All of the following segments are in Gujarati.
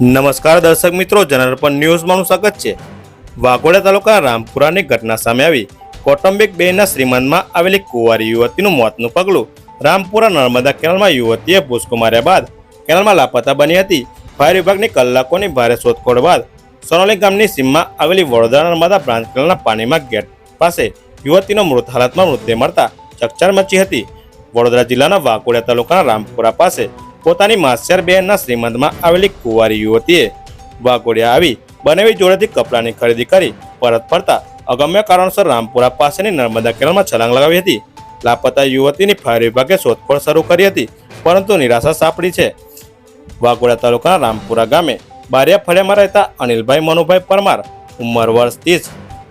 નમસ્કાર દર્શક મિત્રો, જનરપન ન્યૂઝમાં સ્વાગત છે। વાઘોડિયા તાલુકાના રામપુરાની ઘટના સામે આવી। કૌટુંબિક બેનના શ્રીમંતમાં આવેલી કુંવારી યુવતીનું મોતનું પગલું। રામપુરા નર્મદા કેનાલમાં યુવતીએ ભૂસકો માર્યા બાદ કેનાલમાં લાપતા બની હતી। ફાયર વિભાગની કલાકોની ભારે શોધખોળ બાદ સોનોલી ગામની સીમમાં આવેલી વડોદરા નર્મદા બ્રાન્ચ કેનાલના પાણીમાં ગેટ પાસે યુવતીનો મૃત હાલતમાં મૃતદેહ મળતા ચકચાર મચી હતી। વડોદરા જિલ્લાના વાઘોડિયા તાલુકાના રામપુરા પાસે પોતાની માસ્યાર બહેનના શ્રીમંતમાં આવેલી કુંવારી યુવતીએ વાઘોડિયા આવી બનેવી જોડેથી કપડાની ખરીદી કરી પરત ફરતા અગમ્ય કારણસર રામપુરા પાસેની નર્મદા કેનાલમાં છલાંગ લગાવી હતી। લાપતા યુવતીની ફાયર વિભાગે શોધખોળ શરૂ કરી હતી, પરંતુ નિરાશા સાંપડી છે। વાઘોડિયા તાલુકાના રામપુરા ગામે બારિયા ફળિયામાં રહેતા અનિલભાઈ મનુભાઈ પરમાર ઉંમર વર્ષ 30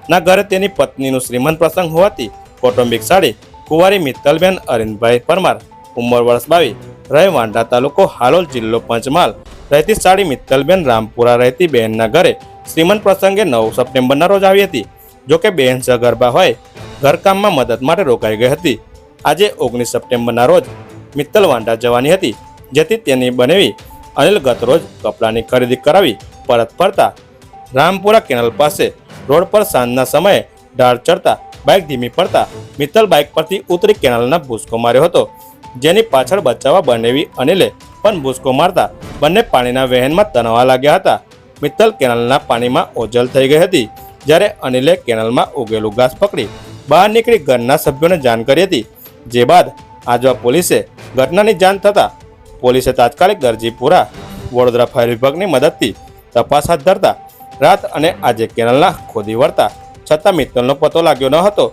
ના ઘરે તેની પત્નીનું શ્રીમંત પ્રસંગ હોવાથી કૌટુંબિક સાડી કુંવારી મિત્તલબેન અરવિંદભાઈ પરમાર ઉંમર વર્ષ 22 રહે વાંઢા તાલુકો હાલોલ જિલ્લો પંચમહાલ રહેતી સાડી મિત્તલબેન રામપુરા રહેતી બહેનના ઘરે શ્રીમંત પ્રસંગે 9 સપ્ટેમ્બરના રોજ આવી હતી। જોકે બહેન સગર્ભા હોય ઘરકામમાં મદદ માટે રોકાઈ ગઈ હતી। આજે 19 સપ્ટેમ્બરના રોજ મિત્તલ વાંઢા જવાની હતી, જેથી તેની બનેવી અનિલ ગતરોજ કપડાની ખરીદી કરાવી પરત ફરતા રામપુરા કેનાલ પાસે રોડ પર સાંજના સમયે ઢાળ ચડતા બાઇક ધીમી પડતા મિત્તલ બાઇક પરથી ઉતરી કેનાલના ભૂસકો માર્યો હતો, જેની પાછળ બચાવવા બનેવી અનિલે પણ ભૂસકો મારતા બંને પાણીના વહેણમાં તણાવા લાગ્યા હતા। મિત્તલ કેનાલના પાણીમાં ઓજલ થઈ ગઈ હતી, જ્યારે અનિલે કેનાલમાં ઉગેલું ઘાસ પકડી બહાર નીકળી ઘરના સભ્યોને જાણ કરી હતી। જે બાદ આજવા પોલીસે ઘટનાની જાણ થતાં પોલીસે તાત્કાલિક ગરજીપુરા વડોદરા ફાયર વિભાગની મદદથી તપાસ હાથ ધરતા રાત અને આજે કેનાલના ખોદી વળતા છતાં મિત્તલનો પતો લાગ્યો ન હતો,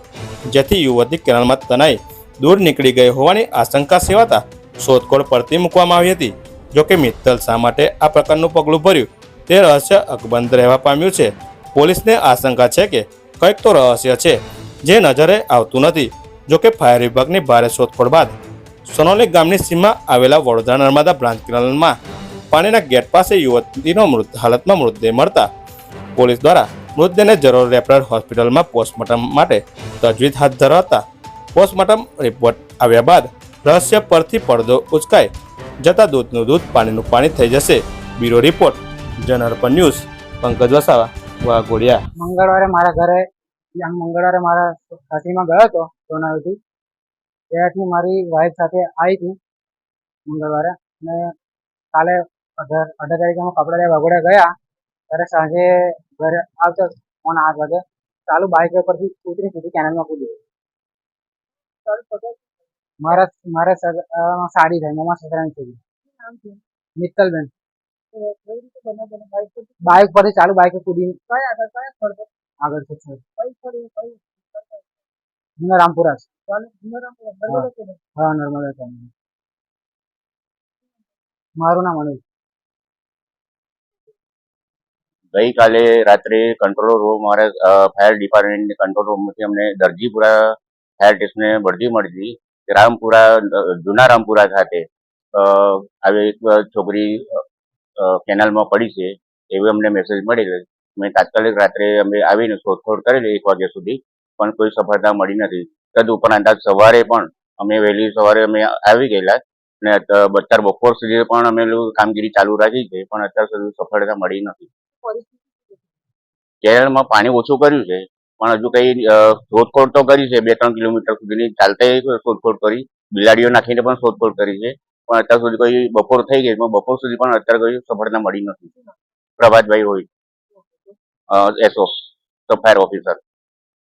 જેથી યુવતી કેનાલમાં તણાઈ દૂર નીકળી ગઈ હોવાની આશંકા સેવાતા શોધખોળ પડતી મૂકવામાં આવી હતી। જોકે મિત્તલ શા માટે આ પ્રકારનું પગલું ભર્યું તે રહસ્ય અકબંધ રહેવા પામ્યું છે। પોલીસને આશંકા છે કે કંઈક તો રહસ્ય છે જે નજરે આવતું નથી। જોકે ફાયર વિભાગની ભારે શોધખોળ બાદ સોનોલી ગામની સીમમાં આવેલા વડોદરા નર્મદા બ્રાન્ચ કેનાલમાં પાણીના ગેટ પાસે યુવતીનો મૃત હાલતમાં મૃતદેહ મળતા પોલીસ દ્વારા મૃતદેહને જરૂર રેફરલ હોસ્પિટલમાં પોસ્ટમોર્ટમ માટે તજવીજ હાથ ધરાતા પોસ્ટમોર્ટમ રિપોર્ટ આવ્યા બાદ રહસ્ય પરથી પડદો ઉચકાઈ જતા દૂધનું દૂધ પાણીનું પાણી થઈ જશે। બ્યુરો રિપોર્ટ, જનરપન ન્યૂઝ, પંકજ વસાવા, વાઘોડિયા। મંગળવારે મારા સાસરીમાં ગયો હતો સોનાવથી। ત્યાંથી મારી વાઈફ સાથે આવી હતી મંગળવારે, અને કાલે 18 તારીખે અમે કપડા લેવા વાઘોડિયા ગયા। ત્યારે સાંજે ઘરે આવતો 8 વાગે ચાલુ બાઇક પરથી ઉતરી સીધી કેનાલમાં કૂદી મારે સાડી થાય મામા સસરાની છોકરી મિત્તલબેન। બાઇક પરથી ચાલુ બાઇક કૂદી આગળ છે રામપુરા છે। હા, નર્મદા છે। મારું નામ અનિલ। ગઈકાલે રાત્રે control room fire department control રૂમમાંથી અમને દરજીપુરા ફાયર સ્ટેશને બઢતી મળી હતી કે રામપુરા જૂના રામપુરા ખાતે આવી એક છોકરી કેનાલમાં પડી છે એવી અમને મેસેજ મળી ગઈ। મેં તાત્કાલિક રાત્રે અમે આવીને શોધખોળ કરેલી 1 વાગ્યા સુધી, પણ કોઈ સફળતા મળી નથી। તદુપરાંત સવારે પણ અમે વહેલી સવારે અમે આવી ગયેલા ને અત્યારે બપોર સુધી પણ અમે કામગીરી ચાલુ રાખી છે, પણ અત્યાર સુધી સફળતા મળી નથી। કેરળમાં પાણી ઓછું કર્યું છે, પણ હજુ કઈ શોધખોળ તો કરી છે। 2-3 કિલોમીટર સુધીની ચાલતા શોધખોળ કરી, બિલાડીઓ નાખીને પણ શોધખોળ કરી છે, પણ અત્યાર સુધી કોઈ બપોર થઈ ગઈ પણ બપોર સુધી પણ અત્યારે કોઈ સફળતા મળી નથી। પ્રભાતભાઈ હોય, એસઓ તો ફાયર ઓફિસર।